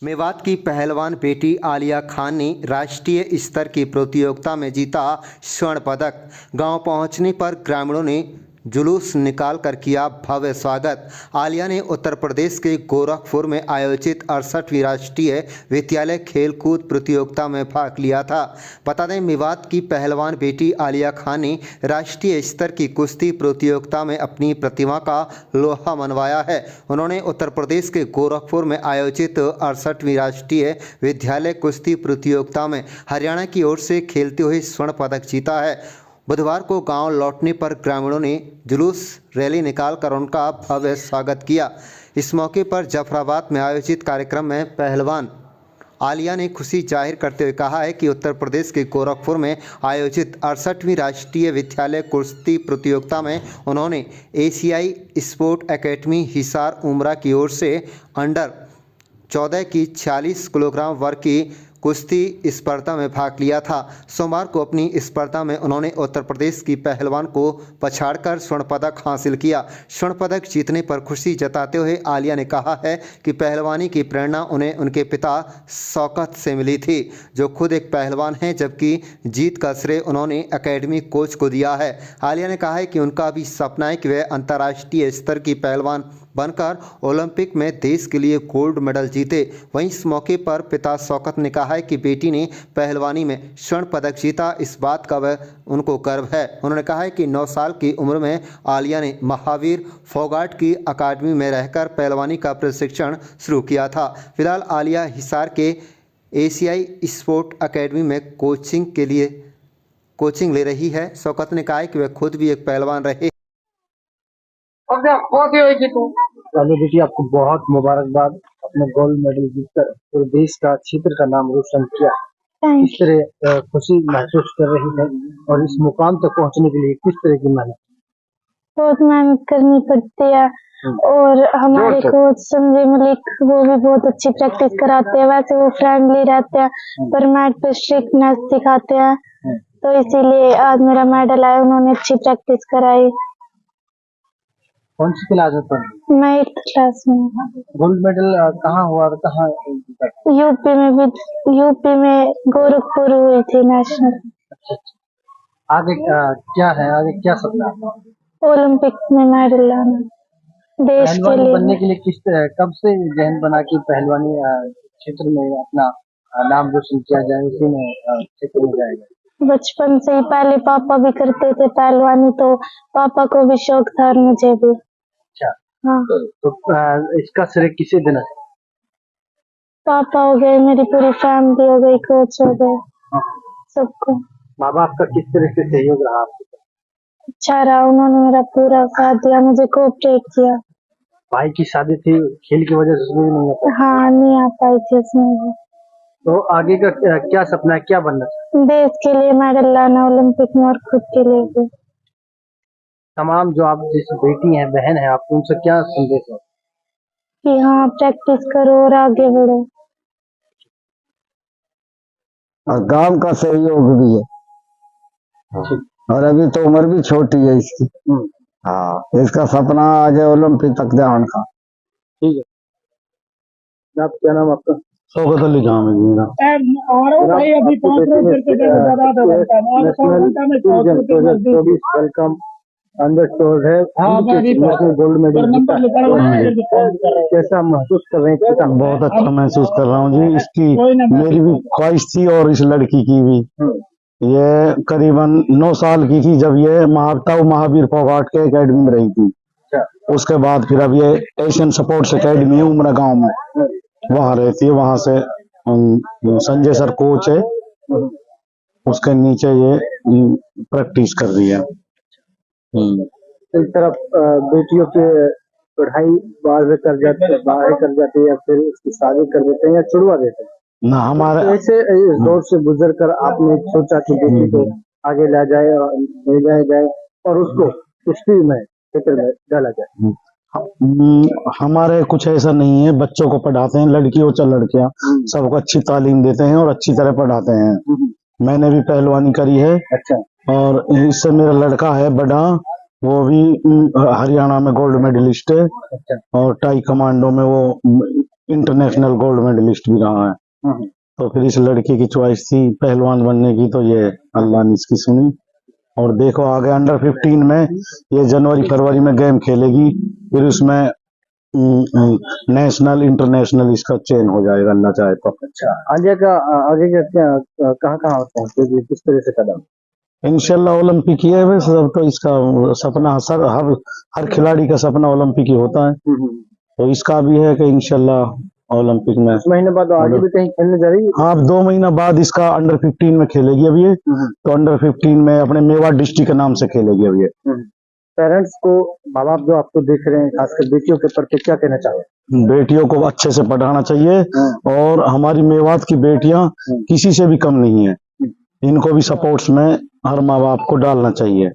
मेवात की पहलवान बेटी आलिया खान ने राष्ट्रीय स्तर की प्रतियोगिता में जीता स्वर्ण पदक। गांव पहुंचने पर ग्रामीणों ने जुलूस निकाल कर किया भव्य स्वागत। आलिया ने उत्तर प्रदेश के गोरखपुर में आयोजित 68वीं राष्ट्रीय विद्यालय खेलकूद प्रतियोगिता में भाग लिया था। बता दें, मेवात की पहलवान बेटी आलिया खान ने राष्ट्रीय स्तर की कुश्ती प्रतियोगिता में अपनी प्रतिभा का लोहा मनवाया है। उन्होंने उत्तर प्रदेश के गोरखपुर में आयोजित 68वीं राष्ट्रीय विद्यालय कुश्ती प्रतियोगिता में हरियाणा की ओर से खेलते हुए स्वर्ण पदक जीता है। बुधवार को गांव लौटने पर ग्रामीणों ने जुलूस रैली निकालकर उनका भव्य स्वागत किया। इस मौके पर जाफराबाद में आयोजित कार्यक्रम में पहलवान आलिया ने खुशी जाहिर करते हुए कहा है कि उत्तर प्रदेश के गोरखपुर में आयोजित 68वीं राष्ट्रीय विद्यालय कुश्ती प्रतियोगिता में उन्होंने एशियाई स्पोर्ट एकेडमी हिसार उमरा की ओर से अंडर 14 की 40 किलोग्राम वर्ग की कुश्ती स्पर्धा में भाग लिया था। सोमवार को अपनी स्पर्धा में उन्होंने उत्तर प्रदेश की पहलवान को पछाड़कर स्वर्ण पदक हासिल किया। स्वर्ण पदक जीतने पर खुशी जताते हुए आलिया ने कहा है कि पहलवानी की प्रेरणा उन्हें उनके पिता शौकत से मिली थी, जो खुद एक पहलवान हैं, जबकि जीत का श्रेय उन्होंने एकेडमी कोच को दिया है। आलिया ने कहा है कि उनका भी सपना है कि वह अंतर्राष्ट्रीय स्तर की पहलवान बनकर ओलंपिक में देश के लिए गोल्ड मेडल जीते। वहीं इस मौके पर पिता शौकत ने कहा है कि बेटी ने पहलवानी में स्वर्ण पदक जीता, इस बात का वह उनको गर्व है। उन्होंने कहा है कि 9 साल की उम्र में आलिया ने महावीर फोगाट की अकादमी में रहकर पहलवानी का प्रशिक्षण शुरू किया था। फिलहाल आलिया हिसार के एशियाई स्पोर्ट एकेडमी में कोचिंग ले रही है। शौकत ने कहा है कि वह खुद भी एक पहलवान रहे। पहले बेटी आपको बहुत मुबारकबाद, अपने गोल्ड मेडल जीतकर पूरे देश का क्षेत्र का नाम रोशन किया। किस तरह खुशी महसूस कर रही है और इस मुकाम तक पहुंचने के लिए किस तरह की मेहनत? बहुत मेहनत करनी पड़ती है और हमारे कोच संजय मलिक वो भी बहुत अच्छी प्रैक्टिस कराते हैं। वैसे वो फ्रेंडली रहते हैं पर मैट पे स्ट्रिक्टनेस दिखाते हैं, तो इसीलिए आज मेरा मेडल आया। उन्होंने अच्छी प्रैक्टिस कराई। कौन सी क्लास में पढ़ी? मैं 8th क्लास में। गोल्ड मेडल कहाँ हुआ और कहाँ? यूपी में गोरखपुर हुई थी नेशनल। अच्छा, आगे क्या है, आगे क्या सपना है? ओलंपिक में मेडल लाना देश के लिए। बनने के लिए कब से जहन बना कि पहलवानी क्षेत्र में अपना नाम रोशन किया जाए, उसी में क्षेत्र में जाएगा? बचपन से ही, पहले पापा भी करते थे पहलवानी, तो पापा को भी शौक था और मुझे भी। अच्छा, हाँ। तो इसका श्रेय किसे देना? पापा हो गए, मेरी पूरी फैमिली हो गई, कोच हो गए, सबको। माँ बाप का किस तरह से सहयोग रहा आपके? अच्छा रहा, उन्होंने मेरा पूरा साथ दिया, मुझे कोऑपरेट किया। भाई की शादी थी, खेल की वजह से नहीं आ पाई? हाँ, नहीं आ पाई थी उसमें। तो आगे का क्या सपना है, क्या बनना? देश के लिए मेडल लाना ओलंपिक में और खुद के लिए भी। तमाम जो आप जैसी बेटी हैं, बहन है, आपको उनसे क्या संदेश है? कि हाँ, प्रैक्टिस करो और आगे बढ़ो। और गांव का सहयोग भी है, और अभी तो उम्र भी छोटी है इसकी। हाँ, इसका सपना आज है ओलंपिक तक जाने का। ठीक है, आप क्या नाम आपका? शौकत अली खान है मेरा। वेलकम अंडर 14 गोल्ड मेडल जीता। कैसा महसूस कर रहे हैं? बहुत अच्छा महसूस कर रहा हूँ जी। इसकी मेरी भी ख्वाहिश थी और इस लड़की की भी। ये करीबन 9 साल की थी जब ये महावीर फोगाट के एकेडमी में रही थी। उसके बाद फिर अब ये एशियन स्पोर्ट्स एकेडमी है उमरा गांव में, वहां रहती है। वहां से संजय सर कोच है, उसके नीचे ये प्रैक्टिस कर रही है। इस तरफ बेटियों के पढ़ाई बाहर कर जाती है या फिर उसकी शादी कर देते हैं या छुड़वा देते हैं ना? हमारे ऐसे इस दौर से गुजर कर आपने सोचा कि बेटी को आगे ले जाए और ले जाए और उसको कुश्ती में क्षेत्र में डाला जाए? हमारे कुछ ऐसा नहीं है, बच्चों को पढ़ाते हैं, लड़की हो चाहे लड़कियां, सबको अच्छी तालीम देते हैं और अच्छी तरह पढ़ाते हैं। मैंने भी पहलवानी करी है। अच्छा। और इससे मेरा लड़का है बड़ा, वो भी हरियाणा में गोल्ड मेडलिस्ट है। अच्छा। और टाई कमांडो में वो इंटरनेशनल गोल्ड मेडलिस्ट भी रहा है। हम्म, तो फिर इस लड़की की चॉइस थी पहलवान बनने की, तो ये अल्लाह ने इसकी सुनी। और देखो आगे अंडर 15 में ये जनवरी फरवरी में गेम खेलेगी, फिर उसमें नेशनल इंटरनेशनल इसका चयन हो जाएगा अल्लाह चाहे तो। अच्छा, आगे क्या कहाँ कहाँ पहुँचेगी, किस तरह से कदम? इंशाल्लाह ओलंपिक ही है वैसे सब तो, इसका सपना सर हर खिलाड़ी का सपना ओलंपिक ही होता है, तो इसका भी है कि इंशाल्लाह ओलंपिक में। इस महीने बाद आगे भी कहीं खेलने जा रही है? आप 2 महीना बाद इसका अंडर 15 में खेलेगी अब ये, तो अंडर 15 में अपने मेवाड़ डिस्ट्रिक्ट के नाम से खेलेगी अब ये। पेरेंट्स को, माँ बाप जो आपको देख रहे हैं, खासकर बेटियों के प्रति क्या कहना चाहेंगे? बेटियों को अच्छे से पढ़ाना चाहिए, और हमारी मेवात की बेटियां किसी से भी कम नहीं है, इनको भी सपोर्ट्स में हर माँ बाप को डालना चाहिए।